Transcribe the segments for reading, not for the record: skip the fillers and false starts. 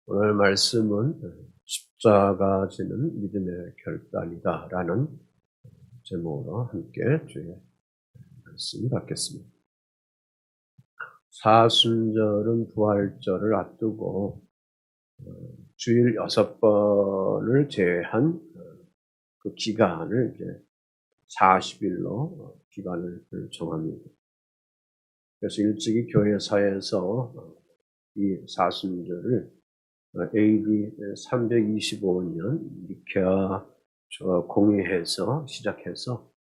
오늘 말씀은 십자가 지는 믿음의 결단이다라는 제목으로 함께 주의 말씀 받겠습니다. 사순절은 부활절을 앞두고 주일 6번을 제외한 그 기간을 이제 40일로 기간을 정합니다. 그래서 일찍이 교회사에서 이 사순절을 AD 325년 니케아 공의회에서 시작해서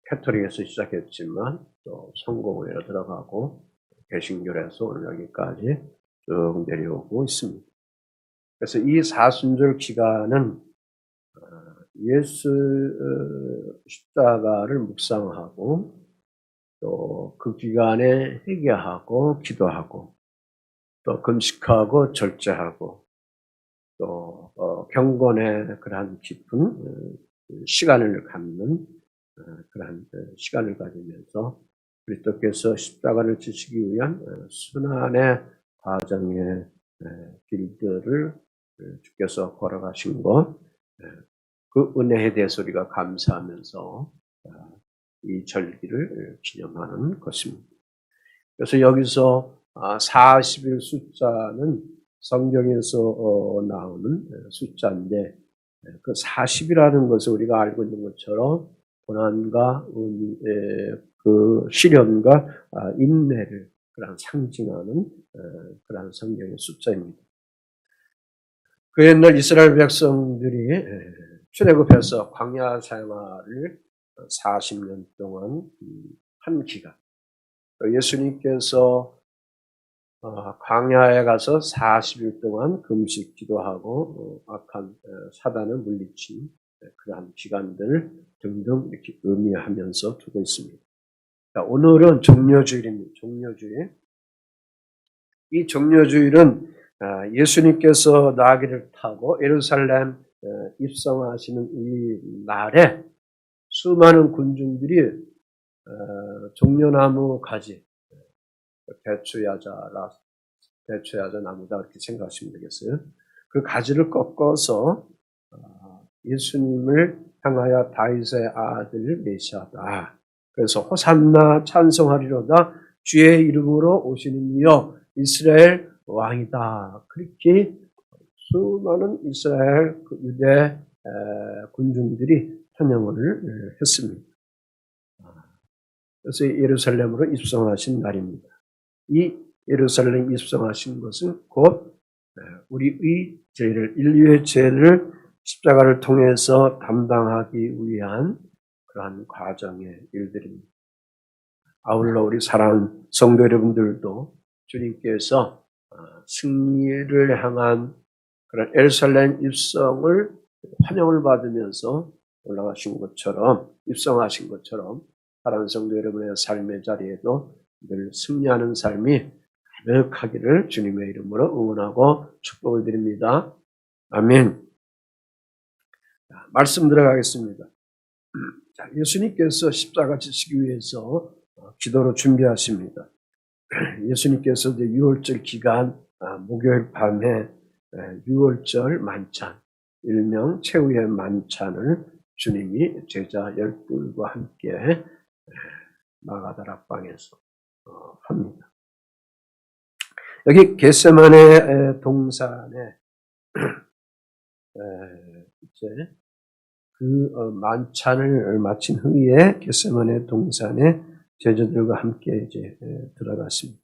캐토릭에서 시작했지만 또 성공회로 들어가고 개신교에서 오늘 여기까지 쭉 내려오고 있습니다. 그래서 이 사순절 기간은 예수 십자가를 묵상하고 또 그 기간에 회개하고 기도하고 또 금식하고 절제하고 또 경건의 그러한 깊은 시간을 갖는 그러한 시간을 가지면서 그리스도께서 십자가를 지시기 위한 순환의 과정의 길들을 주께서 걸어가신 것, 그 은혜에 대해서 우리가 감사하면서 이 절기를 기념하는 것입니다. 그래서 여기서 40일 숫자는 성경에서 나오는 숫자인데 그 40이라는 것을 우리가 알고 있는 것처럼 고난과 그 시련과 인내를 그런 상징하는 그런 성경의 숫자입니다. 그 옛날 이스라엘 백성들이 출애굽해서 광야 생활을 40년 동안 한 기간, 예수님께서 광야에 가서 40일 동안 금식 기도하고 악한 사단을 물리친 그러한 기간들 등등 이렇게 의미하면서 두고 있습니다. 자, 오늘은 종려주일입니다. 종려주일. 이 종려주일은 예수님께서 나귀를 타고 예루살렘 입성하시는 이 날에 수많은 군중들이 종려나무 가지, 대추야자 나무다 이렇게 생각하시면 되겠어요. 그 가지를 꺾어서 예수님을 향하여 다윗의 아들 메시아다. 그래서 호산나 찬송하리로다 주의 이름으로 오시는 이여 이스라엘 왕이다. 그렇게 수많은 이스라엘 유대 군중들이 찬양을 했습니다. 그래서 예루살렘으로 입성하신 날입니다. 이 예루살렘 입성하신 것은 곧 우리의 죄를, 인류의 죄를 십자가를 통해서 담당하기 위한 그러한 과정의 일들입니다. 아울러 우리 사랑하는 성도 여러분들도 주님께서 승리를 향한 그런 예루살렘 입성을 환영을 받으면서 올라가신 것처럼, 입성하신 것처럼 사랑하는 성도 여러분의 삶의 자리에도 늘 승리하는 삶이 가득하기를 주님의 이름으로 응원하고 축복을 드립니다. 아멘. 말씀 들어가겠습니다. 예수님께서 십자가 지시기 위해서 기도로 준비하십니다. 예수님께서 이제 6월절 기간 목요일 밤에 6월절 만찬, 일명 최후의 만찬을 주님이 제자 12과 함께 마가다락방에서 합니다. 여기 겟세마네 동산에 이제 그 만찬을 마친 후에 겟세마네 동산에 제자들과 함께 이제 들어갔습니다.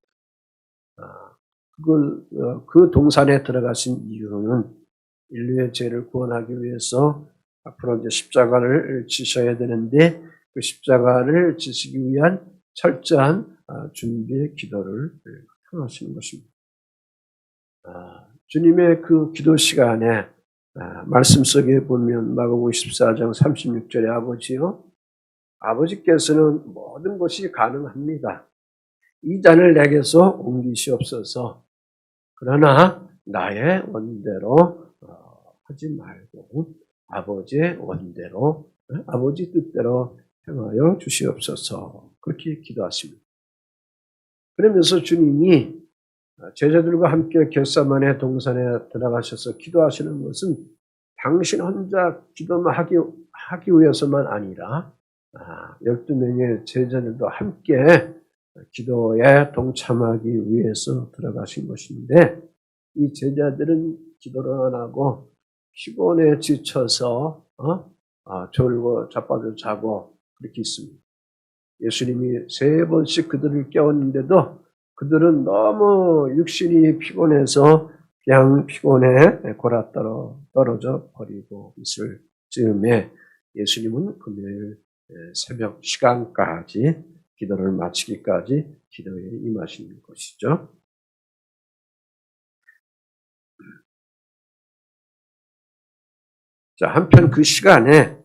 그 동산에 들어가신 이유는 인류의 죄를 구원하기 위해서 앞으로 이제 십자가를 지셔야 되는데 그 십자가를 지시기 위한 철저한 준비의 기도를 하시는 것입니다. 주님의 그 기도 시간에 말씀 속에 보면 마가복음 14장 36절에 아버지께서는 모든 것이 가능합니다. 이 잔을 내게서 옮기시옵소서. 그러나 나의 원대로 하지 말고 아버지의 원대로, 아버지 뜻대로 행하여 주시옵소서. 그렇게 기도하십니다. 그러면서 주님이 제자들과 함께 겟세마네 동산에 들어가셔서 기도하시는 것은 당신 혼자 기도만 하기 위해서만 아니라 12명의 제자들도 함께 기도에 동참하기 위해서 들어가신 것인데, 이 제자들은 기도를 안 하고 피곤에 지쳐서 졸고 자빠져 자고 그렇게 있습니다. 예수님이 3번씩 그들을 깨웠는데도 그들은 너무 육신이 피곤해서 그냥 피곤에 골아떨어져 버리고 있을 즈음에 예수님은 금요일 새벽 시간까지 기도를 마치기까지 기도에 임하시는 것이죠. 자, 한편 그 시간에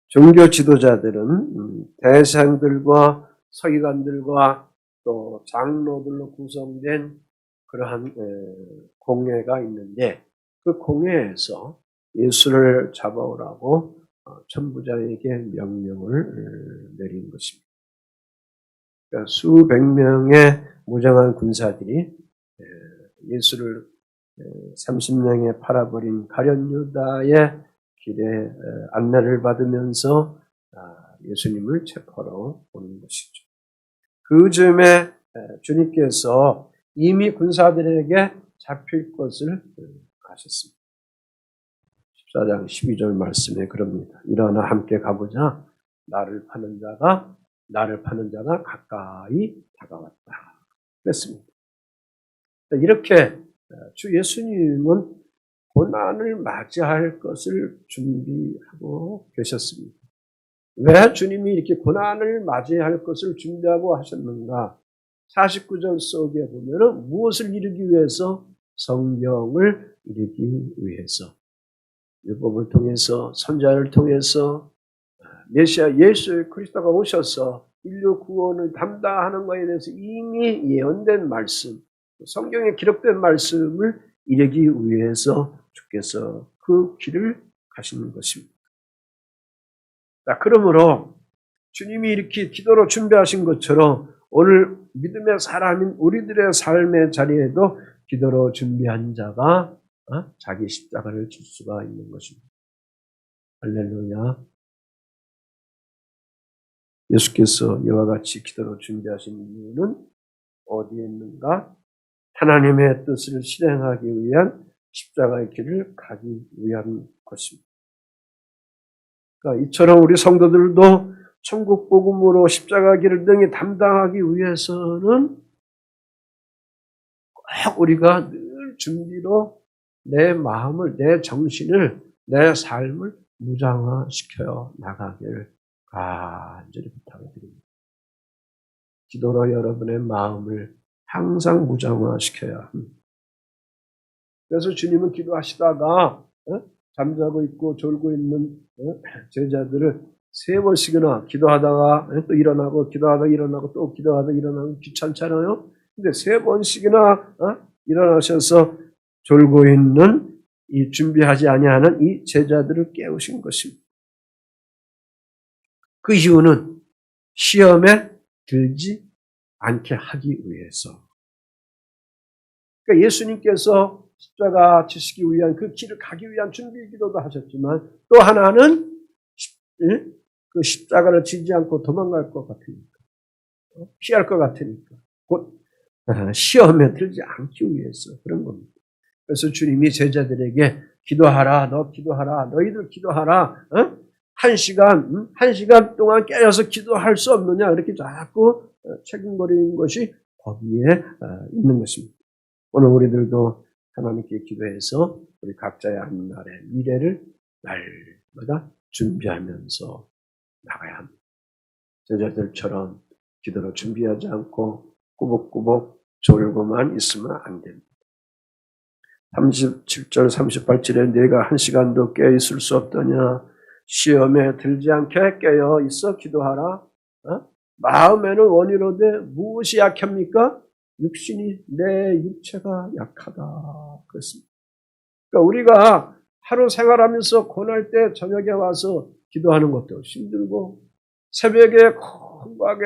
종교 지도자들은 대상들과 서기관들과 또 장로들로 구성된 그러한 공회가 있는데, 그 공회에서 예수를 잡아오라고 천부장에게 명령을 내린 것입니다. 그러니까 수백 명의 무장한 군사들이 예수를 30명에 팔아버린 가룟 유다의 길에 안내를 받으면서 예수님을 체포하러 오는 것이죠. 그 즈음에 주님께서 이미 군사들에게 잡힐 것을 아셨습니다. 14장 12절 말씀에 그럽니다. 일어나 함께 가보자. 나를 파는 자가 가까이 다가왔다. 그랬습니다. 이렇게 주 예수님은 고난을 맞이할 것을 준비하고 계셨습니다. 왜 주님이 이렇게 고난을 맞이할 것을 준비하고 하셨는가? 49절 속에 보면은 무엇을 이루기 위해서? 성경을 이루기 위해서. 율법을 통해서, 선지자를 통해서 메시아 예수 그리스도가 오셔서 인류 구원을 담당하는 것에 대해서 이미 예언된 말씀, 성경에 기록된 말씀을 이루기 위해서 주께서 그 길을 가시는 것입니다. 자, 그러므로 주님이 이렇게 기도로 준비하신 것처럼 오늘 믿음의 사람인 우리들의 삶의 자리에도 기도로 준비한 자가 자기 십자가를 질 수가 있는 것입니다. 할렐루야. 예수께서 이와 같이 기도로 준비하신 이유는 어디에 있는가? 하나님의 뜻을 실행하기 위한 십자가의 길을 가기 위한 것입니다. 그러니까 이처럼 우리 성도들도 천국 복음으로 십자가 길을 능히 담당하기 위해서는 꼭 우리가 늘 준비로 내 마음을, 내 정신을, 내 삶을 무장화시켜 나가기를 간절히 부탁드립니다. 기도로 여러분의 마음을 항상 무장화시켜야 합니다. 그래서 주님은 기도하시다가 잠자고 있고 졸고 있는 제자들을 3번씩이나 기도하다가 또 일어나고 기도하다가 일어나고 또 기도하다가 일어나고 귀찮잖아요. 근데 3번씩이나 일어나셔서 졸고 있는 이 준비하지 아니하는 이 제자들을 깨우신 것입니다. 그 이유는 시험에 들지 않게 하기 위해서. 그러니까 예수님께서 십자가 지시기 위한 그 길을 가기 위한 준비 기도도 하셨지만 또 하나는 그 십자가를 지지 않고 도망갈 것 같으니까, 피할 것 같으니까, 곧 시험에 들지 않기 위해서 그런 겁니다. 그래서 주님이 제자들에게 기도하라, 너희들 기도하라. 1시간 동안 깨어서 기도할 수 없느냐 이렇게 자꾸 책임거리는 것이 거기에 있는 것입니다. 오늘 우리들도 하나님께 기도해서 우리 각자의 한날의 미래를 날마다 준비하면서 나가야 합니다. 제자들처럼 기도로 준비하지 않고 꾸벅꾸벅 졸고만 있으면 안 됩니다. 37절 38절에 내가 1시간도 깨어있을 수 없더냐, 시험에 들지 않게 깨어 있어 기도하라. 마음에는 원이로되 무엇이 약합니까? 육신이, 내 육체가 약하다. 그렇습니다. 그러니까 우리가 하루 생활하면서 고날 때 저녁에 와서 기도하는 것도 힘들고 새벽에 공부하게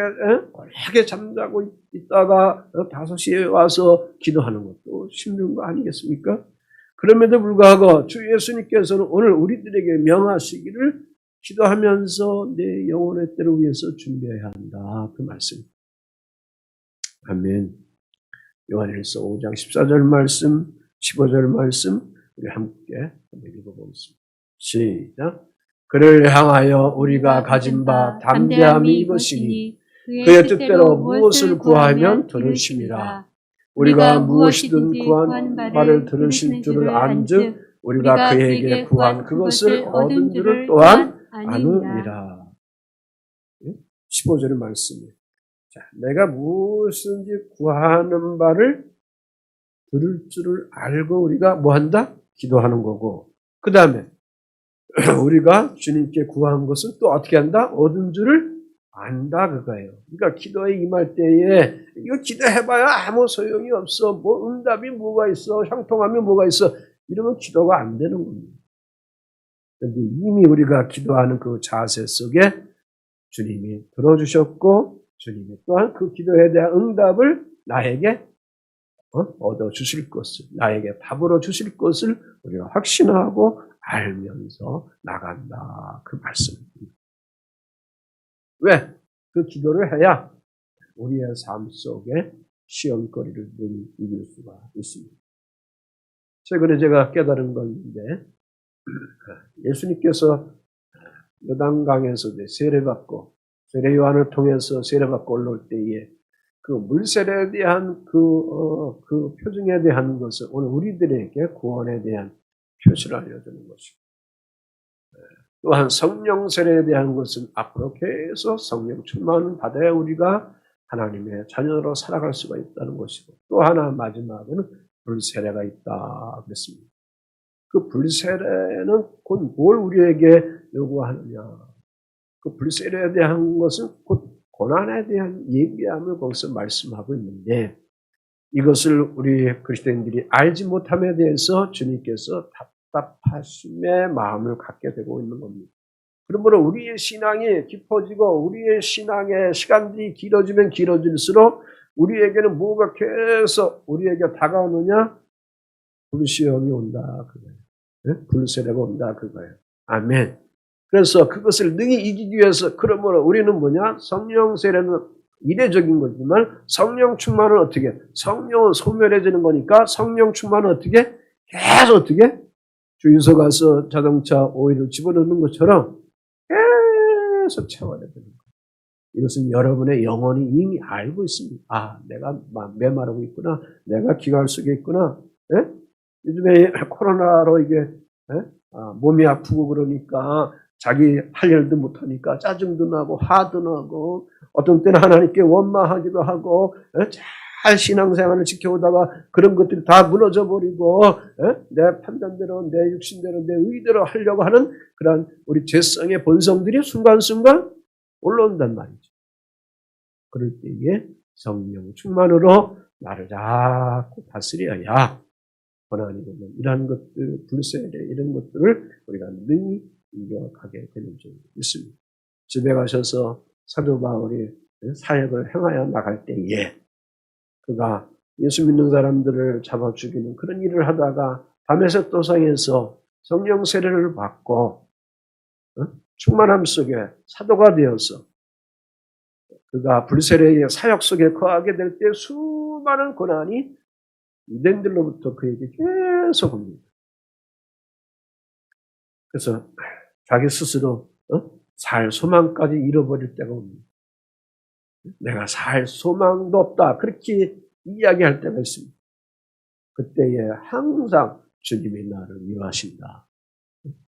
오래하게 잠자고 있다가 5시에 와서 기도하는 것도 힘든 거 아니겠습니까? 그럼에도 불구하고 주 예수님께서는 오늘 우리들에게 명하시기를 기도하면서 내 영혼의 때를 위해서 준비해야 한다. 그 말씀. 아멘. 요한일서 5장 14절 말씀, 15절 말씀 우리 함께 한번 읽어보겠습니다. 시작. 그를 향하여 우리가 가진 바 담대함이 이것이니 그의 뜻대로 무엇을 구하면 들으심이라. 우리가 무엇이든 구한 바를 들으실 줄을 안즉 우리가 그에게 구한 그것을 얻은 줄을 또한 아느니라. 15절 말씀이에요. 자, 내가 무엇인지 구하는 바를 들을 줄을 알고 우리가 뭐한다? 기도하는 거고, 그 다음에 우리가 주님께 구한 것을 또 어떻게 한다? 얻은 줄을 안다 그거예요. 그러니까 기도에 임할 때에 이거 기도해봐야 아무 소용이 없어. 뭐 응답이 뭐가 있어? 형통하면 뭐가 있어? 이러면 기도가 안 되는 겁니다. 그런데 이미 우리가 기도하는 그 자세 속에 주님이 들어주셨고 주님이 또한 그 기도에 대한 응답을 나에게 얻어주실 것을, 나에게 답으로 주실 것을 우리가 확신하고 알면서 나간다. 그 말씀입니다. 왜? 그 기도를 해야 우리의 삶 속에 시험거리를 늘 이길 수가 있습니다. 최근에 제가 깨달은 건데, 예수님께서 요단강에서 세례받고, 세례 요한을 통해서 세례받고 올라올 때에 그 물세례에 대한 그 표징에 대한 것을 오늘 우리들에게 구원에 대한 표시를 알려주는 것입니다. 또한 성령 세례에 대한 것은 앞으로 계속 성령 충만 받아야 우리가 하나님의 자녀로 살아갈 수가 있다는 것이고, 또 하나 마지막은 불세례가 있다 그랬습니다. 그 불세례는 곧 뭘 우리에게 요구하느냐. 그 불세례에 대한 것은 곧 고난에 대한 예비함을 거기서 말씀하고 있는데, 이것을 우리 그리스도인들이 알지 못함에 대해서 주님께서 답답하심의 마음을 갖게 되고 있는 겁니다. 그러므로 우리의 신앙이 깊어지고 우리의 신앙의 시간들이 길어지면 길어질수록 우리에게는 뭐가 계속 우리에게 다가오느냐? 불시험이 온다 그거예요. 네? 불세례가 온다 그거예요. 아멘. 그래서 그것을 능히 이기기 위해서, 그러므로 우리는 뭐냐? 성령 세례는 이례적인 거지만 성령 충만은 어떻게? 성령은 소멸해지는 거니까 성령 충만은 어떻게? 계속 어떻게? 주유소 가서 자동차 오일을 집어넣는 것처럼 계속 채워야 되는 거예요. 이것은 여러분의 영혼이 이미 알고 있습니다. 아, 내가 메마르고 있구나. 내가 기갈 속에 있구나. 예? 요즘에 코로나로 이게 몸이 아프고 그러니까 자기 할 일도 못하니까 짜증도 나고 화도 나고 어떤 때는 하나님께 원망하기도 하고 잘 신앙생활을 지켜오다가 그런 것들이 다 무너져 버리고 내 판단대로 내 육신대로 내 의대로 하려고 하는 그런 우리 죄성의 본성들이 순간순간 올라온단 말이죠. 그럴 때에 성령 충만으로 나를 자꾸 다스려야 고난이 되는 이러한 것들, 불세례 이런 것들을 우리가 능히 이겨가게 되는 줄이 있습니다. 집에 가셔서 사도 바울이 사역을 행하여 나갈 때에 그가 예수 믿는 사람들을 잡아 죽이는 그런 일을 하다가 다메섹 도상에서 성령 세례를 받고 충만함 속에 사도가 되어서 그가 불세례의 사역 속에 거하게 될 때 수많은 고난이 유대인들로부터 그에게 계속 옵니다. 그래서 자기 스스로 살 소망까지 잃어버릴 때가 옵니다. 내가 살 소망도 없다. 그렇게 이야기할 때가 있습니다. 그때에 항상 주님이 나를 위로하신다.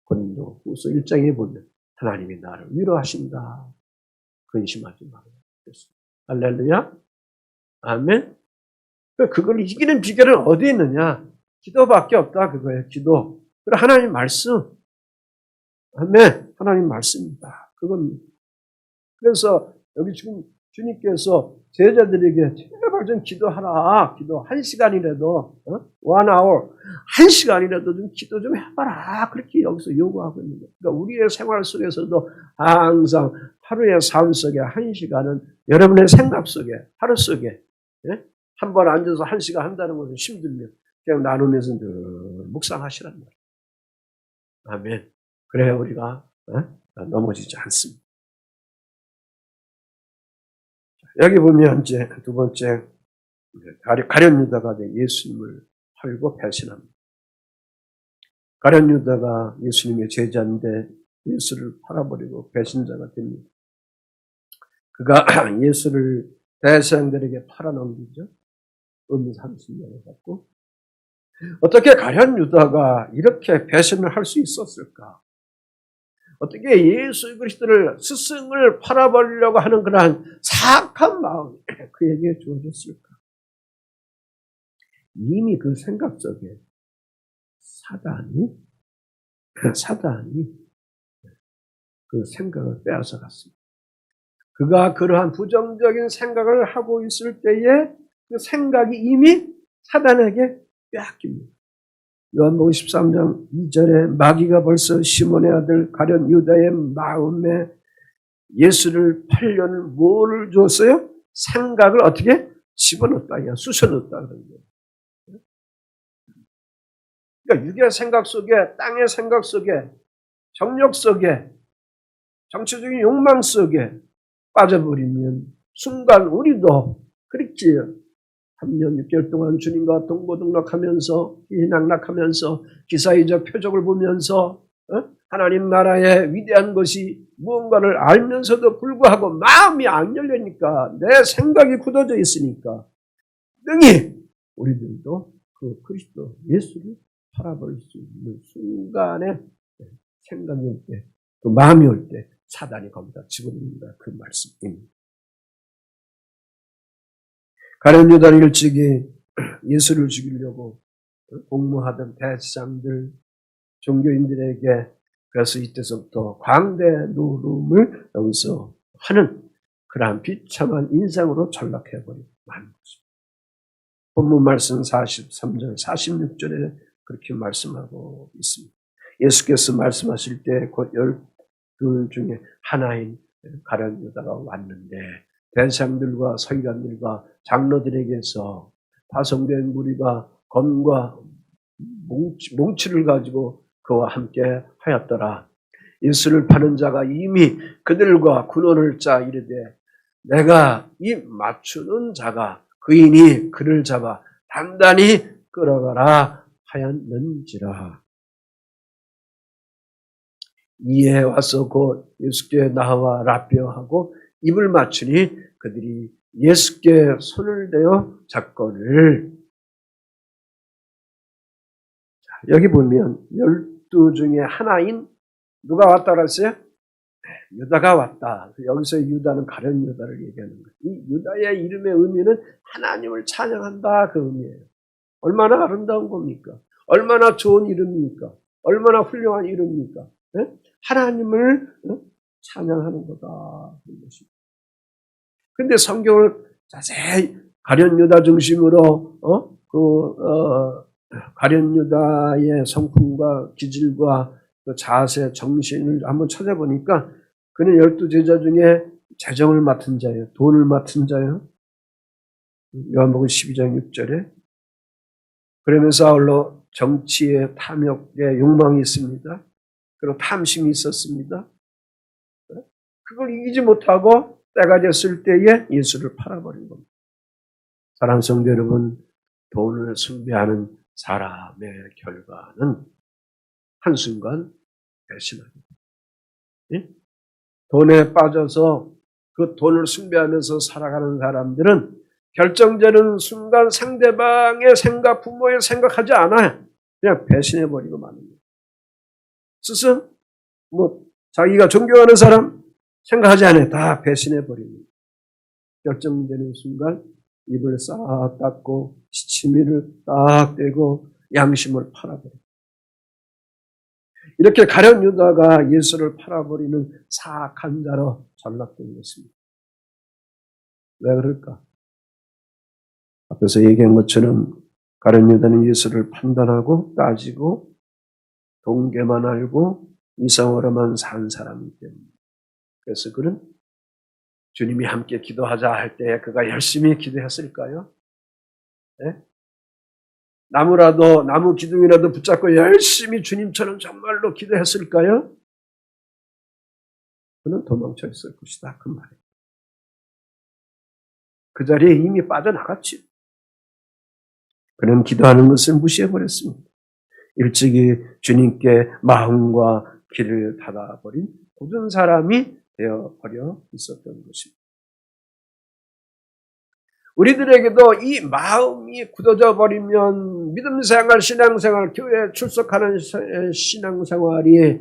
고린도 후서 1장에 보면 하나님이 나를 위로하신다. 근심하지 말아요. 할렐루야. 아멘. 그걸 이기는 비결은 어디에 있느냐? 기도밖에 없다. 그거예요. 기도. 그리고 하나님 말씀. 아멘. 하나님 말씀입니다. 그겁니다. 그래서 여기 지금 주님께서 제자들에게 제발 좀 기도하라. 기도 1시간이라도, 1 hour, 1시간이라도 좀 기도 좀 해봐라. 그렇게 여기서 요구하고 있는 거예요. 그러니까 우리의 생활 속에서도 항상 하루의 삶 속에 1시간은 여러분의 생각 속에, 하루 속에, 한 번 앉아서 1시간 한다는 것은 힘들면 그냥 나누면서 늘 묵상하시란 말이에요. 아멘. 그래야 우리가 넘어지지 않습니다. 여기 보면 이제 두 번째, 가룟 유다가 예수님을 팔고 배신합니다. 가룟 유다가 예수님의 제자인데 예수를 팔아버리고 배신자가 됩니다. 그가 예수를 대제사장들에게 팔아넘기죠. 음 30년을 받고. 어떻게 가룟 유다가 이렇게 배신을 할 수 있었을까? 어떻게 예수 그리스도를 스승을 팔아버리려고 하는 그러한 사악한 마음이 그에게 주어졌을까? 이미 그 생각 속에 사단이 그 생각을 빼앗아 갔습니다. 그가 그러한 부정적인 생각을 하고 있을 때에 그 생각이 이미 사단에게 빼앗깁니다. 요한복음 13장 2절에 마귀가 벌써 시몬의 아들 가룟 유다의 마음에 예수를 팔려는 뭐를 줬어요? 생각을 어떻게 집어넣었다, 쑤셔넣었다 그런 거예요. 그러니까 육의 생각 속에, 땅의 생각 속에, 정욕 속에, 정치적인 욕망 속에 빠져버리면 순간 우리도 그렇게 3년 6개월 동안 주님과 동고동락하면서 희낙락하면서 기사의적 표적을 보면서 하나님 나라의 위대한 것이 무언가를 알면서도 불구하고 마음이 안 열리니까 내 생각이 굳어져 있으니까 능히 우리들도 그 그리스도 예수를 팔아버릴 수 있는 순간에 생각이 올 때, 그 마음이 올 때 사단이 거기다 집어넣는다. 그 말씀입니다. 가룟 유다는 일찍이 예수를 죽이려고 공모하던 대제사장들, 종교인들에게 그래서 이때서부터 광대 노름을 여기서 하는 그러한 비참한 인생으로 전락해버리고 마는 것입니다. 본문 말씀 43절, 46절에 그렇게 말씀하고 있습니다. 예수께서 말씀하실 때 곧 12 중에 하나인 가룟 유다가 왔는데 대제사장들과 서기관들과 장로들에게서 파송된 무리가 검과 몽치를 가지고 그와 함께 하였더라. 예수를 파는 자가 이미 그들과 군원을 짜 이르되 내가 이 맞추는 자가 그인이 그를 잡아 단단히 끌어가라 하였는지라. 이에 와서 곧 예수께 나와 라뼈하고 입을 맞추니 그들이 예수께 손을 대어 잡거늘. 여기 보면 12 중에 하나인 누가 왔다 그랬어요? 유다가 왔다. 여기서 유다는 가룟 유다를 얘기하는 거예요. 이 유다의 이름의 의미는 하나님을 찬양한다 그 의미예요. 얼마나 아름다운 겁니까? 얼마나 좋은 이름입니까? 얼마나 훌륭한 이름입니까? 네? 하나님을 찬양하는 거다. 그런데 성경을 자세히 가룟 유다 중심으로 가룟 유다의 성품과 기질과 그 자세, 정신을 한번 찾아보니까 그는 12제자 중에 재정을 맡은 자예요. 돈을 맡은 자예요. 요한복음 12장 6절에. 그러면서 아울러 정치의 탐욕의 욕망이 있습니다. 그리고 탐심이 있었습니다. 그걸 이기지 못하고 때가 됐을 때에 예수를 팔아버린 겁니다. 사랑하는 성도 여러분, 돈을 숭배하는 사람의 결과는 한순간 배신합니다. 예? 돈에 빠져서 그 돈을 숭배하면서 살아가는 사람들은 결정되는 순간 상대방의 생각, 부모의 생각하지 않아요. 그냥 배신해버리고 마는 거예요. 스승, 자기가 존경하는 사람 생각하지 않아요. 다 배신해버리는 거예요. 결정되는 순간 입을 싹 닫고 시치미를 딱 떼고 양심을 팔아버려요. 이렇게 가룟 유다가 예수를 팔아버리는 사악한 자로 전락된 것입니다. 왜 그럴까? 앞에서 얘기한 것처럼 가룟 유다는 예수를 판단하고 따지고 동계만 알고 이성으로만 산 사람이기 때문에 그래서 그는 주님이 함께 기도하자 할 때 그가 열심히 기도했을까요? 네? 나무 기둥이라도 붙잡고 열심히 주님처럼 정말로 기도했을까요? 그는 도망쳐 있을 것이다. 그 말이에요. 그 자리에 이미 빠져나갔지. 그는 기도하는 것을 무시해버렸습니다. 일찍이 주님께 마음과 길을 닫아버린 굳은 사람이 되어버려 있었던 것입니다. 우리들에게도 이 마음이 굳어져 버리면 믿음생활, 신앙생활, 교회에 출석하는 신앙생활이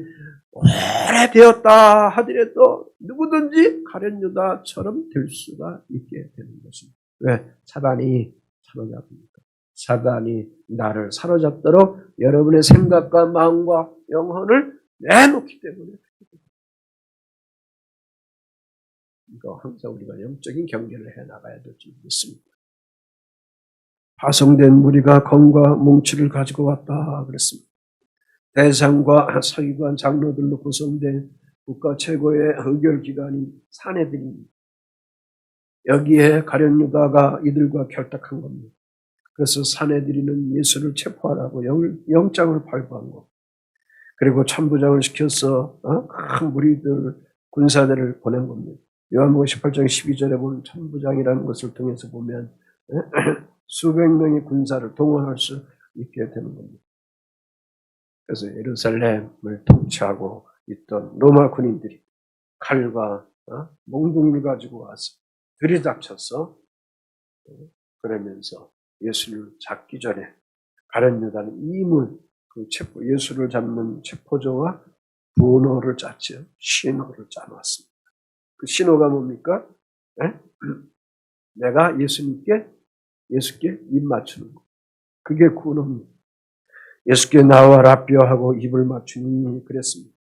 오래되었다 하더라도 누구든지 가룟 유다처럼 될 수가 있게 되는 것입니다. 왜? 사단이 사로잡습니까? 사단이 나를 사로잡도록 여러분의 생각과 마음과 영혼을 내놓기 때문에 이거 항상 우리가 영적인 경계를 해나가야 될 줄 믿습니다. 파송된 무리가 검과 뭉치를 가지고 왔다 그랬습니다. 대상과 서기관 장로들로 구성된 국가 최고의 의결기관인 사내들입니다. 여기에 가룟 유다가 이들과 결탁한 겁니다. 그래서 사내들이는 예수를 체포하라고 영장을 발부한 거. 그리고 천부장을 시켜서 큰 무리들 군사들을 보낸 겁니다. 요한복음 18장 12절에 보면 천부장이라는 것을 통해서 보면 수백 명의 군사를 동원할 수 있게 되는 겁니다. 그래서 예루살렘을 통치하고 있던 로마 군인들이 칼과 몽둥이를 가지고 와서 들이닥쳐서 그러면서 예수를 잡기 전에 가룟 유다는 이문 예수를 잡는 체포조와 분호를 짰죠. 신호를 짜놨습니다. 그 신호가 뭡니까? 내가 예수께 입 맞추는 거. 그게 군호입니다. 예수께 나와라 뼈하고 입을 맞추니 그랬습니다.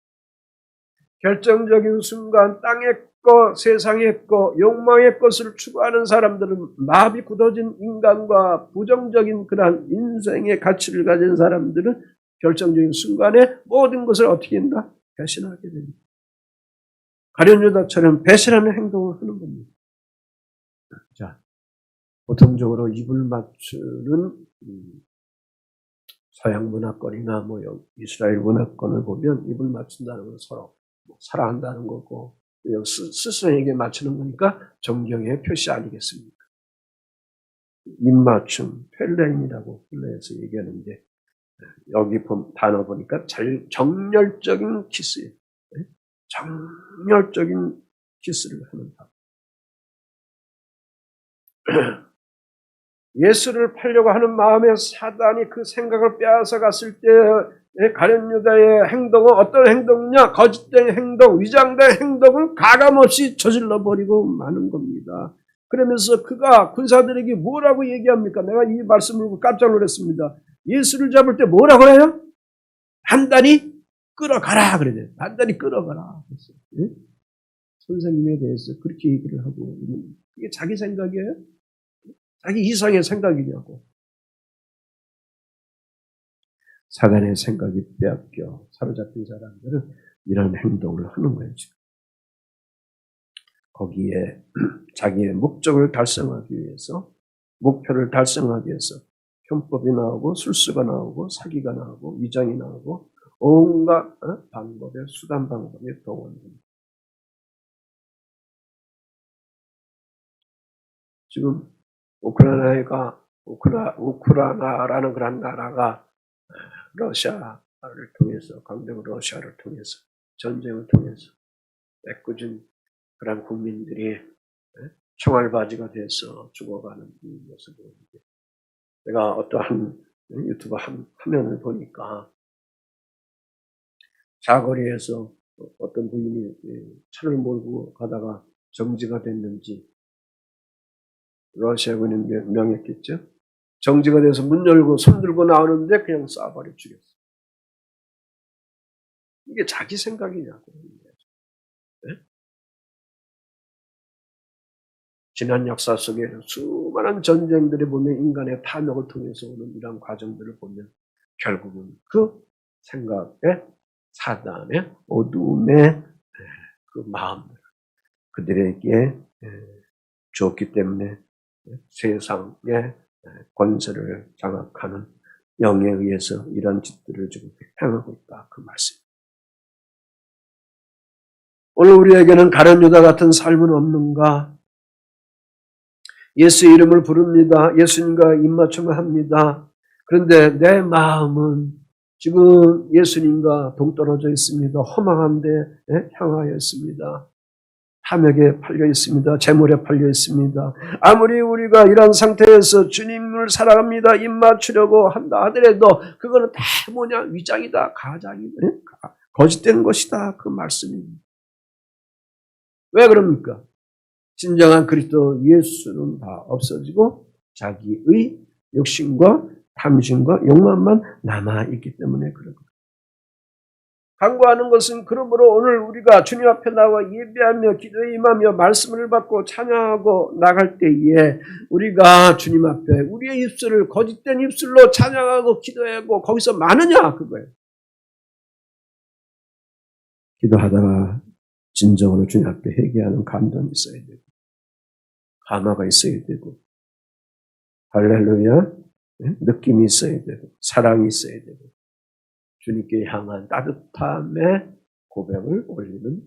결정적인 순간 땅의 것, 세상의 것, 욕망의 것을 추구하는 사람들은 마음이 굳어진 인간과 부정적인 그러한 인생의 가치를 가진 사람들은 결정적인 순간에 모든 것을 어떻게 한다? 배신하게 됩니다. 가룟 유다처럼 배신하는 행동을 하는 겁니다. 자, 보통적으로 입을 맞추는 서양 문화권이나 이스라엘 문화권을 보면 입을 맞춘다는 건 서로 사랑한다는 거고 스스로에게 맞추는 거니까 존경의 표시 아니겠습니까? 입맞춤, 펠레임이라고 플레에서 얘기하는데 여기 단어 보니까 정열적인 키스예요. 정열적인 키스를 하는 다. 예수를 팔려고 하는 마음에 사단이 그 생각을 빼앗아 갔을 때 가룟 유다의 행동은 어떤 행동이냐? 거짓된 행동, 위장된 행동을 가감없이 저질러 버리고 마는 겁니다. 그러면서 그가 군사들에게 뭐라고 얘기합니까? 내가 이 말씀을 보고 깜짝 놀랐습니다. 예수를 잡을 때 뭐라고 해요? 단단히 끌어가라 그래요. 단단히 끌어가라. 예? 선생님에 대해서 그렇게 얘기를 하고 이게 자기 생각이에요? 자기 이상의 생각이냐고. 사단의 생각이 빼앗겨 사로잡힌 사람들은 이런 행동을 하는 거예요. 지금. 거기에 자기의 목적을 달성하기 위해서, 목표를 달성하기 위해서 편법이 나오고 술수가 나오고 사기가 나오고 위장이 나오고 온갖 방법의 수단 방법이 동원됩니다. 지금 우크라이나라는 그런 나라가 러시아를 통해서, 강대국 러시아를 통해서, 전쟁을 통해서 애꿎은 그런 국민들이 총알바지가 돼서 죽어가는 이 모습을 내가 어떠한 유튜브 화면을 보니까 사거리에서 어떤 부인이 차를 몰고 가다가 정지가 됐는지 러시아 군인 몇 명했겠죠? 정지가 돼서 문 열고 손 들고 나오는데 그냥 쏴버려 죽였어. 이게 자기 생각이냐고. 네? 지난 역사 속에 수많은 전쟁들을 보면 인간의 탐욕을 통해서 오는 이런 과정들을 보면 결국은 그 생각에 사단의 어둠의 그 마음들 그들에게 주었기 때문에 세상의 권세를 장악하는 영에 의해서 이런 짓들을 지금 행하고 있다. 그 말씀. 오늘 우리에게는 가룟 유다 같은 삶은 없는가? 예수 이름을 부릅니다. 예수님과 입맞춤을 합니다. 그런데 내 마음은 지금 예수님과 동떨어져 있습니다. 허망한 데 향하여 있습니다. 탐욕에 팔려 있습니다. 재물에 팔려 있습니다. 아무리 우리가 이런 상태에서 주님을 사랑합니다. 입맞추려고 한다 하더라도 그거는 다 뭐냐? 위장이다. 가장이다. 거짓된 것이다. 그 말씀입니다. 왜 그럽니까? 진정한 그리스도 예수는 다 없어지고 자기의 욕심과 탐심과 욕망만 남아있기 때문에 그런 겁니다. 간구하는 것은 그러므로 오늘 우리가 주님 앞에 나와 예배하며 기도에 임하며 말씀을 받고 찬양하고 나갈 때에 우리가 주님 앞에 우리의 입술을 거짓된 입술로 찬양하고 기도하고 거기서 마느냐 그거예요. 기도하다가 진정으로 주님 앞에 회개하는 감정이 있어야 되고 감화가 있어야 되고 할렐루야 느낌이 있어야 되고 사랑이 있어야 되고 주님께 향한 따뜻함의 고백을 올리는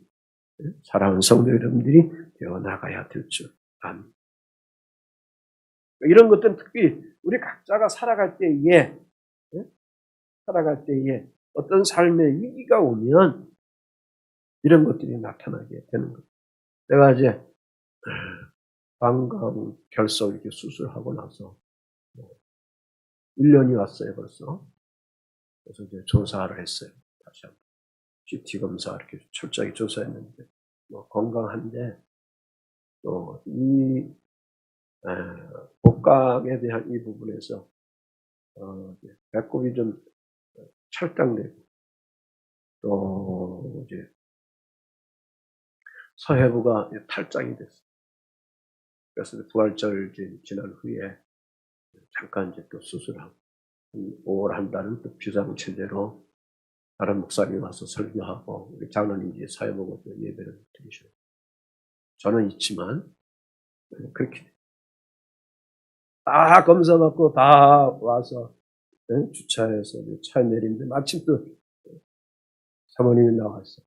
사랑하는 성도 여러분들이 되어나가야 될 줄 압니다. 이런 것들은 특히 우리 각자가 살아갈 때에 어떤 삶의 위기가 오면 이런 것들이 나타나게 되는 거예요. 내가 이제 방광 결석 이렇게 수술하고 나서 1년이 왔어요 벌써. 그래서 이제 조사를 했어요. 다시 한번 CT 검사 이렇게 철저하게 조사했는데 건강한데 또 이 복강에 대한 이 부분에서 배꼽이 좀 철당되고 또 이제 서해부가 탈장이 됐어요. 그래서 부활절 지난 후에 잠깐 이제 또 수술하고 5월 한 달은 또 비상체제로 다른 목사님이 와서 설교하고 우리 장로님들이 사회 보고 예배를 드리셔요. 저는 있지만 그렇게 다 검사받고 다 와서 주차해서 차에 내리는데 마침 또 사모님이 나왔어요.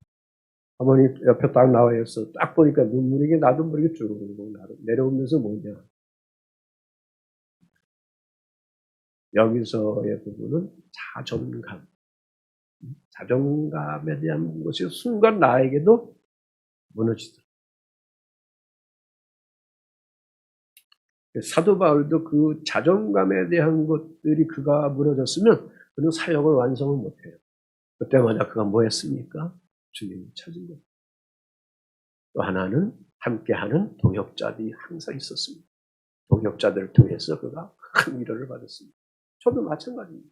사모님 옆에 딱 나와 있어. 딱 보니까 눈물이 나도 모르게 쭉 내려오면서 뭐냐. 여기서의 부분은 자존감. 자존감에 대한 것이 순간 나에게도 무너지더라. 사도 바울도 그 자존감에 대한 것들이 그가 무너졌으면 그는 사역을 완성을 못해요. 그때마다 그가 뭐 했습니까? 주님을 찾은 거예요. 또 하나는 함께하는 동역자들이 항상 있었습니다. 동역자들을 통해서 그가 큰 위로를 받았습니다. 저도 마찬가지입니다.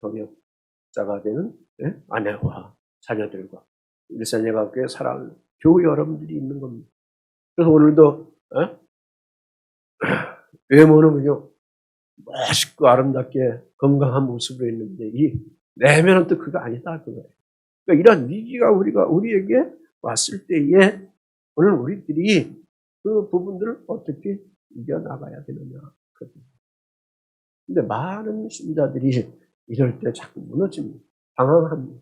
동역자가 되는 아내와 자녀들과 일산예가교회 사랑하는 교우 여러분들이 있는 겁니다. 그래서 오늘도 외모는 그냥 멋있고 아름답게 건강한 모습으로 있는데 이 내면은 또 그거 아니다 그거예요. 그러니까 이런 위기가 우리에게 왔을 때에 오늘 우리들이 그 부분들을 어떻게 이겨나가야 되느냐. 근데 많은 신자들이 이럴 때 자꾸 무너집니다. 방황합니다.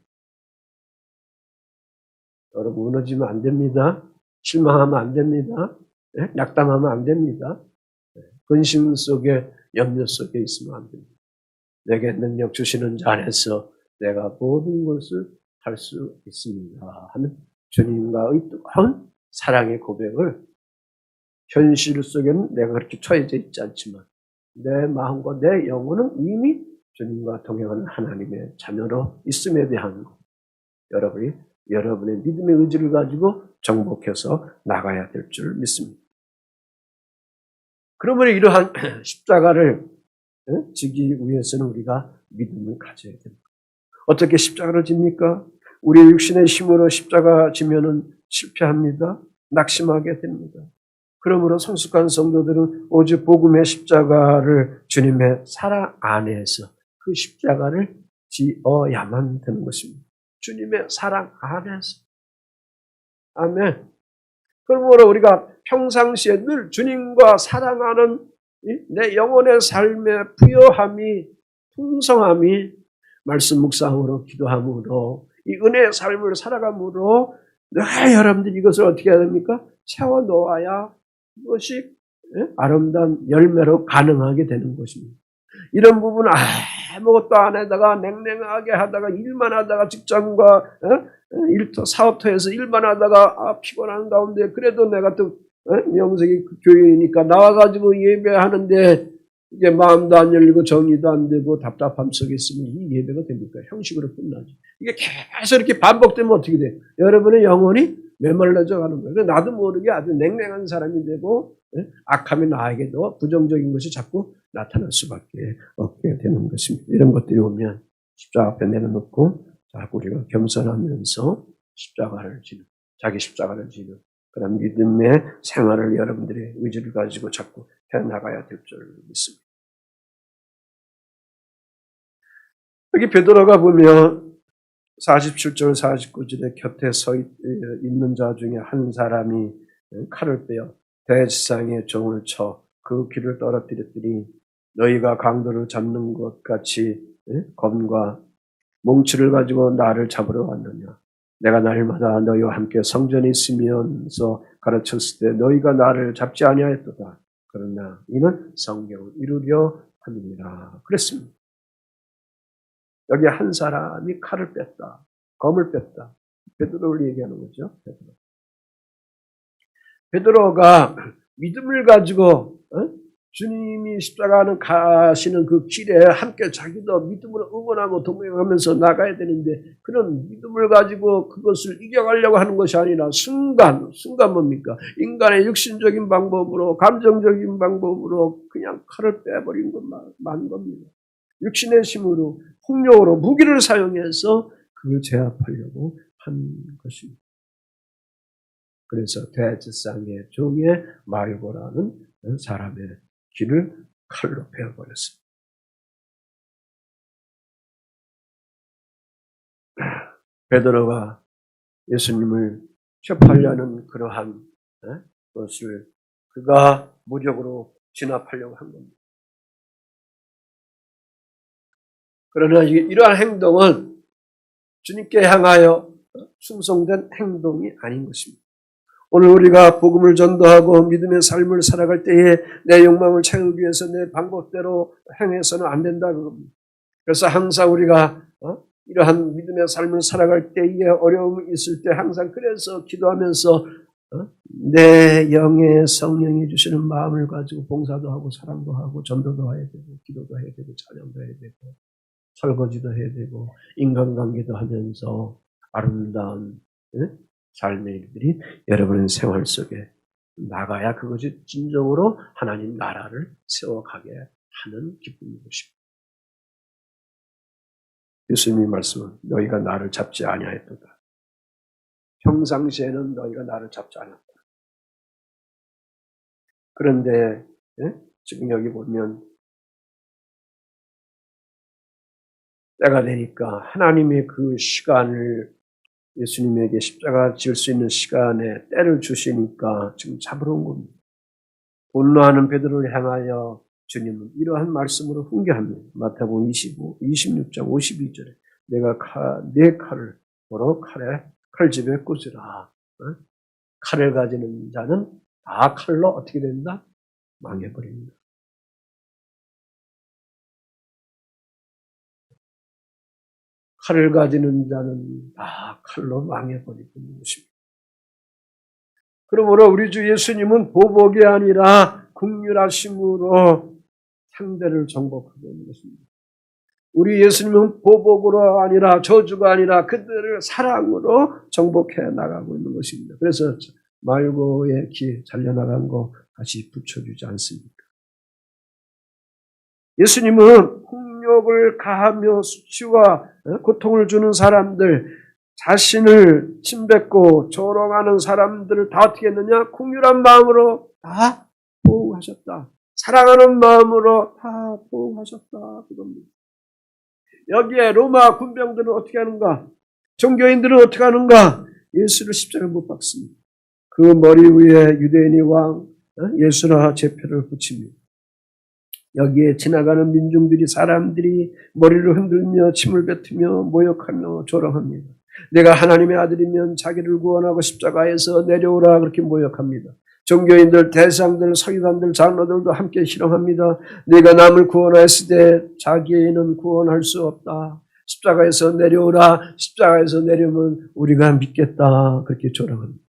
여러분 무너지면 안 됩니다. 실망하면 안 됩니다. 낙담하면 안 됩니다. 근심 속에 염려 속에 있으면 안 됩니다. 내게 능력 주시는 자 안에서 내가 모든 것을 할 수 있습니다 하는 주님과의 뜨거운 사랑의 고백을 현실 속에는 내가 그렇게 처해져 있지 않지만 내 마음과 내 영혼은 이미 주님과 동행하는 하나님의 자녀로 있음에 대한 것. 여러분이 여러분의 믿음의 의지를 가지고 정복해서 나가야 될 줄 믿습니다. 그러므로 이러한 십자가를 지기 위해서는 우리가 믿음을 가져야 됩니다. 어떻게 십자가를 집니까? 우리의 육신의 힘으로 십자가 지면은 실패합니다. 낙심하게 됩니다. 그러므로 성숙한 성도들은 오직 복음의 십자가를 주님의 사랑 안에서 그 십자가를 지어야만 되는 것입니다. 주님의 사랑 안에서. 아멘. 그러므로 우리가 평상시에 늘 주님과 사랑하는 내 영혼의 삶의 부여함이, 풍성함이 말씀 묵상으로, 기도함으로, 이 은혜의 삶을 살아감으로 늘 여러분들이 이것을 어떻게 해야 됩니까? 채워놓아야 이것이 아름다운 열매로 가능하게 되는 것입니다. 이런 부분은 아무것도 안 하다가 냉랭하게 하다가 일만 하다가 직장과 일터 사업터에서 일만 하다가 피곤한 가운데 그래도 내가 또 명색이 교회이니까 나와가지고 예배하는데 이게 마음도 안 열리고 정리도 안 되고 답답함 속에 있으면 이 예배가 됩니까? 형식으로 끝나지. 이게 계속 이렇게 반복되면 어떻게 돼요? 여러분의 영혼이 메말라져 가는 거예요. 나도 모르게 아주 냉랭한 사람이 되고 악함이 나에게도 부정적인 것이 자꾸 나타날 수밖에 없게 되는 것입니다. 이런 것들이 오면 십자가 앞에 내려놓고 자꾸 우리가 겸손하면서 십자가를 지는, 자기 십자가를 지는 그런 믿음의 생활을 여러분들의 의지를 가지고 자꾸 해나가야 될 줄 믿습니다. 여기 베드로가 보면 47절 49절에 곁에 서 있는 자 중에 한 사람이 칼을 빼어 대지상에 종을 쳐 그 귀를 떨어뜨렸더니 너희가 강도를 잡는 것 같이 검과 몽치를 가지고 나를 잡으러 왔느냐. 내가 날마다 너희와 함께 성전에 있으면서 가르쳤을 때 너희가 나를 잡지 아니하였도다. 그러나 이는 성경을 이루려 함이니라. 그랬습니다. 여기 한 사람이 칼을 뺐다. 검을 뺐다. 베드로를 얘기하는 거죠. 베드로가 믿음을 가지고 주님이 십자가는 가시는 그 길에 함께 자기도 믿음으로 응원하고 동행하면서 나가야 되는데 그런 믿음을 가지고 그것을 이겨가려고 하는 것이 아니라 순간 뭡니까? 인간의 육신적인 방법으로 감정적인 방법으로 그냥 칼을 빼버린 것만 겁니다. 육신의 힘으로 폭력으로 무기를 사용해서 그걸 제압하려고 한 것입니다. 그래서 대제사장의 종의 말고라는 사람의 귀를 칼로 베어버렸습니다. 베드로가 예수님을 취업하려는 그러한 것을 그가 무력으로 진압하려고 한 겁니다. 그러나 이러한 행동은 주님께 향하여 충성된 행동이 아닌 것입니다. 오늘 우리가 복음을 전도하고 믿음의 삶을 살아갈 때에 내 욕망을 채우기 위해서 내 방법대로 행해서는 안 된다는 겁니다. 그래서 항상 우리가 이러한 믿음의 삶을 살아갈 때에 어려움이 있을 때 항상 그래서 기도하면서 내 영의 성령이 주시는 마음을 가지고 봉사도 하고 사랑도 하고 전도도 해야 되고 기도도 해야 되고 찬양도 해야 되고 설거지도 해야 되고 인간관계도 하면서 아름다운 삶의 일들이 여러분의 생활 속에 나가야 그것이 진정으로 하나님 나라를 세워가게 하는 기쁨인 것입니다. 예수님이 말씀은 너희가 나를 잡지 아니하였도다. 평상시에는 너희가 나를 잡지 않았다. 그런데 지금 여기 보면 때가 되니까 하나님의 그 시간을 예수님에게 십자가 지을 수 있는 시간에 때를 주시니까 지금 잡으러 온 겁니다. 분노하는 베드로를 향하여 주님은 이러한 말씀으로 훈계합니다. 마태복음 26장 52절에 내가 내 칼을 보러 칼집에 꽂으라. 칼을 가지는 자는 다 칼로 어떻게 된다? 망해버립니다. 칼을 가지는 자는 다 칼로 망해버리고 있는 것입니다. 그러므로 우리 주 예수님은 보복이 아니라 긍휼하심으로 상대를 정복하고 있는 것입니다. 우리 예수님은 보복으로 아니라 저주가 아니라 그들을 사랑으로 정복해 나가고 있는 것입니다. 그래서 말고의 기 잘려나간 거 다시 붙여주지 않습니까? 예수님은 폭력을 가하며 수치와 고통을 주는 사람들, 자신을 침뱉고 조롱하는 사람들을 다 어떻게 했느냐? 긍휼한 마음으로 다 보호하셨다. 사랑하는 마음으로 다 보호하셨다. 그겁니다. 여기에 로마 군병들은 어떻게 하는가? 종교인들은 어떻게 하는가? 예수를 십자가에 못 박습니다. 그 머리 위에 유대인의 왕 예수라 제표를 붙입니다. 여기에 지나가는 민중들이 사람들이 머리를 흔들며 침을 뱉으며 모욕하며 조롱합니다. 내가 하나님의 아들이면 자기를 구원하고 십자가에서 내려오라 그렇게 모욕합니다. 종교인들, 대상들, 서기관들, 장로들도 함께 실험합니다. 네가 남을 구원하였을 때 자기는 구원할 수 없다. 십자가에서 내려오라. 십자가에서 내려오면 우리가 믿겠다. 그렇게 조롱합니다.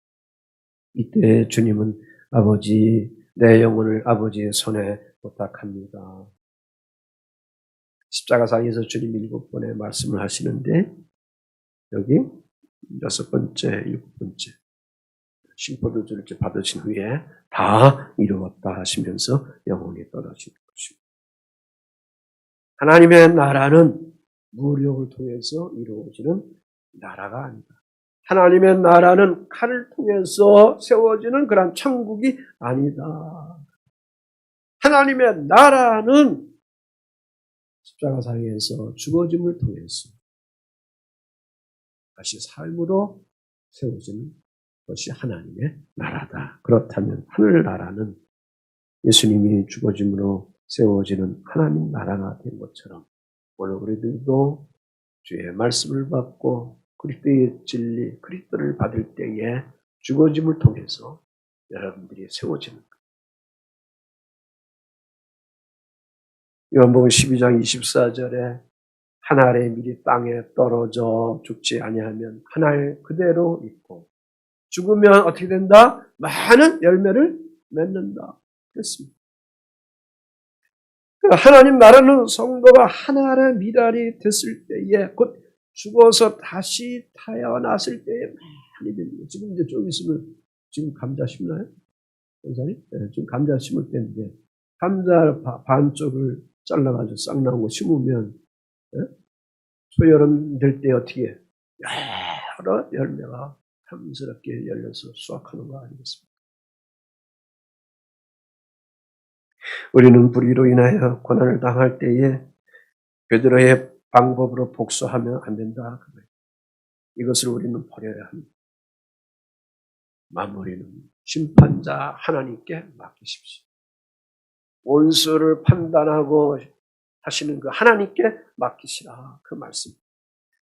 이때 주님은 아버지, 내 영혼을 아버지의 손에 부탁합니다. 십자가상에서 주님 7번의 말씀을 하시는데 여기 6번째, 7번째 심포도주를 받으신 후에 다 이루었다 하시면서 영혼이 떨어지는 것입니다. 하나님의 나라는 무력을 통해서 이루어지는 나라가 아니다. 하나님의 나라는 칼을 통해서 세워지는 그런 천국이 아니다. 하나님의 나라는 십자가상에서 죽어짐을 통해서 다시 삶으로 세워지는 것이 하나님의 나라다. 그렇다면 하늘나라는 예수님이 죽어짐으로 세워지는 하나님 나라가 된 것처럼 오늘 우리들도 주의 말씀을 받고 그리스도의 진리, 그리스도를 받을 때에 죽어짐을 통해서 여러분들이 세워지는 것. 요한복음 12장 24절에 한 알의 밀이 땅에 떨어져 죽지 아니하면 한 알 그대로 있고 죽으면 어떻게 된다? 많은 열매를 맺는다. 그렇습니다. 하나님 나라는 성도가 한 알의 밀알이 됐을 때에 곧 죽어서 다시 태어났을 때에 많이 됩니다. 지금 이제 좀 있으면 지금 감자 심나요? 원사님? 네, 지금 감자 심을 때인데 감자 반쪽을 잘라가지고 싹 나온 거 심으면 네? 초여름 될 때 어떻게 해? 여러 열매가 탐스럽게 열려서 수확하는 거 아니겠습니까? 우리는 불의로 인하여 고난을 당할 때에 베드로의 방법으로 복수하면 안 된다. 이것을 우리는 버려야 합니다. 마무리는 심판자 하나님께 맡기십시오. 원수를 판단하고 하시는 그 하나님께 맡기시라. 그 말씀.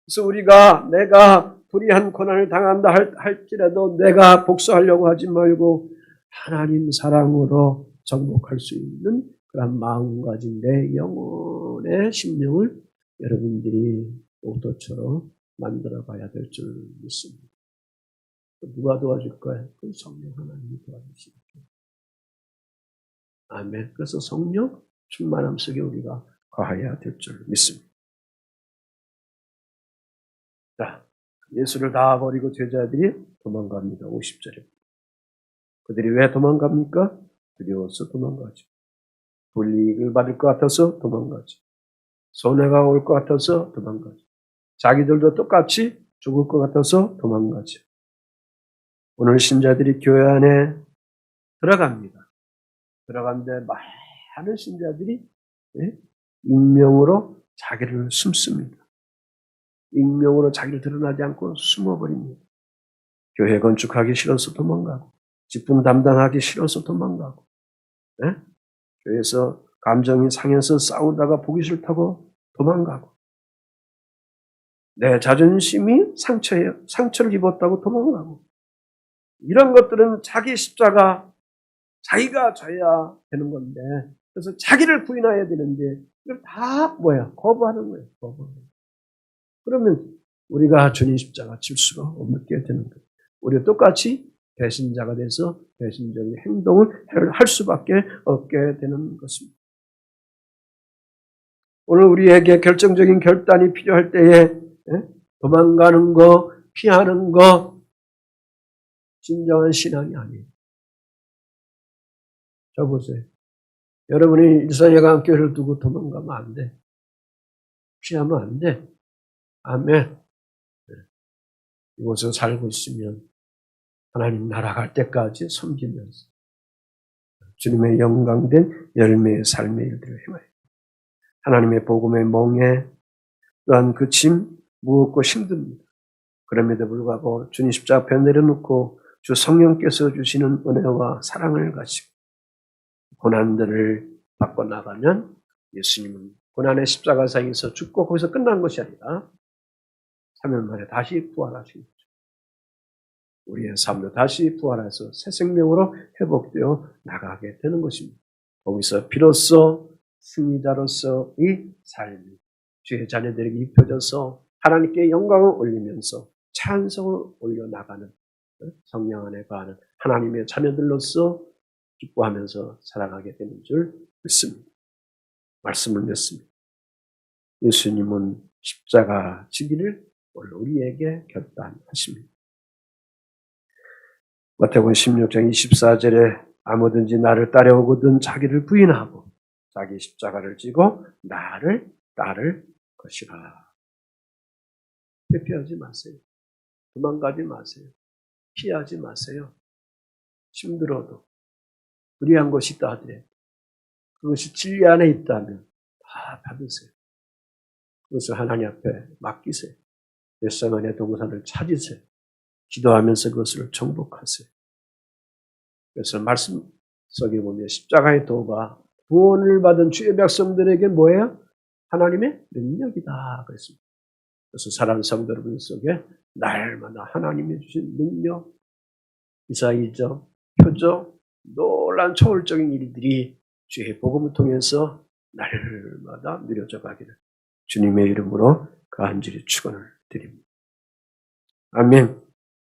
그래서 우리가 내가 불의한 고난을 당한다 할지라도 내가 복수하려고 하지 말고 하나님 사랑으로 정복할 수 있는 그런 마음가짐 내 영혼의 심령을 여러분들이 옥도처럼 만들어 봐야 될 줄 믿습니다. 누가 도와줄 거예요? 그 성령 하나님이 도와주시겠죠. 아멘. 그래서 성령 충만함 속에 우리가 거해야 될 줄 믿습니다. 자, 예수를 다 버리고 제자들이 도망갑니다. 50절에. 그들이 왜 도망갑니까? 두려워서 도망가죠. 불이익을 받을 것 같아서 도망가죠. 손해가 올 것 같아서 도망가죠. 자기들도 똑같이 죽을 것 같아서 도망가죠. 오늘 신자들이 교회 안에 들어갑니다. 들어간데 많은 신자들이 익명으로 자기를 숨습니다. 익명으로 자기를 드러나지 않고 숨어버립니다. 교회 건축하기 싫어서 도망가고 직분 담당하기 싫어서 도망가고 교회에서 감정이 상해서 싸우다가 보기 싫다고 도망가고 내 자존심이 상처를 입었다고 도망가고 이런 것들은 자기 십자가 자기가 져야 되는 건데 그래서 자기를 부인해야 되는데 이걸 다 거부하는 거예요. 거부하는 거예요. 그러면 우리가 주님 십자가 질 수가 없게 되는 거예요. 우리가 똑같이 배신자가 돼서 배신적인 행동을 할 수밖에 없게 되는 것입니다. 오늘 우리에게 결정적인 결단이 필요할 때에 도망가는 거, 피하는 거 진정한 신앙이 아니에요. 저 보세요. 여러분이 일산예강교회를 두고 도망가면 안 돼. 피하면 안 돼. 아멘. 이곳에 살고 있으면 하나님 나라 갈 때까지 섬기면서 주님의 영광된 열매의 삶의 일들을 행하여 하나님의 복음의 멍에 또한 그 짐 무겁고 힘듭니다. 그럼에도 불구하고 주님 십자가 앞에 내려놓고 주 성령께서 주시는 은혜와 사랑을 가지고 고난들을 받고 나가면 예수님은 고난의 십자가상에서 죽고 거기서 끝난 것이 아니라 3일 만에 다시 부활하신 거죠. 우리의 삶도 다시 부활해서 새 생명으로 회복되어 나가게 되는 것입니다. 거기서 비로소 승리자로서의 삶이 주의 자녀들에게 입혀져서 하나님께 영광을 올리면서 찬송을 올려나가는 성령 안에 거하는 하나님의 자녀들로서 기뻐하면서 살아가게 되는 줄 믿습니다. 말씀을 맺습니다. 예수님은 십자가 지기를 오늘 우리에게 결단하십니다. 마태복음 16장 24절에 아무든지 나를 따라오거든 자기를 부인하고 자기 십자가를 지고 나를 따를 것이라. 회피하지 마세요. 도망가지 마세요. 피하지 마세요. 힘들어도 불의한 것이 있다 하더라도 그것이 진리 안에 있다면 다 받으세요. 그것을 하나님 앞에 맡기세요. 겟세마네 동산을 찾으세요. 기도하면서 그것을 정복하세요. 그래서 말씀 속에 보면 십자가의 도가 구원을 받은 주의 백성들에게 뭐예요? 하나님의 능력이다 그랬습니다. 그래서 사랑하는 성도 여러분 속에 날마다 하나님이 주신 능력, 기사이적, 표적, 놀라운 초월적인 일들이 주의 복음을 통해서 날마다 누려져 가기를 주님의 이름으로 간절히 축원을 드립니다. 아멘.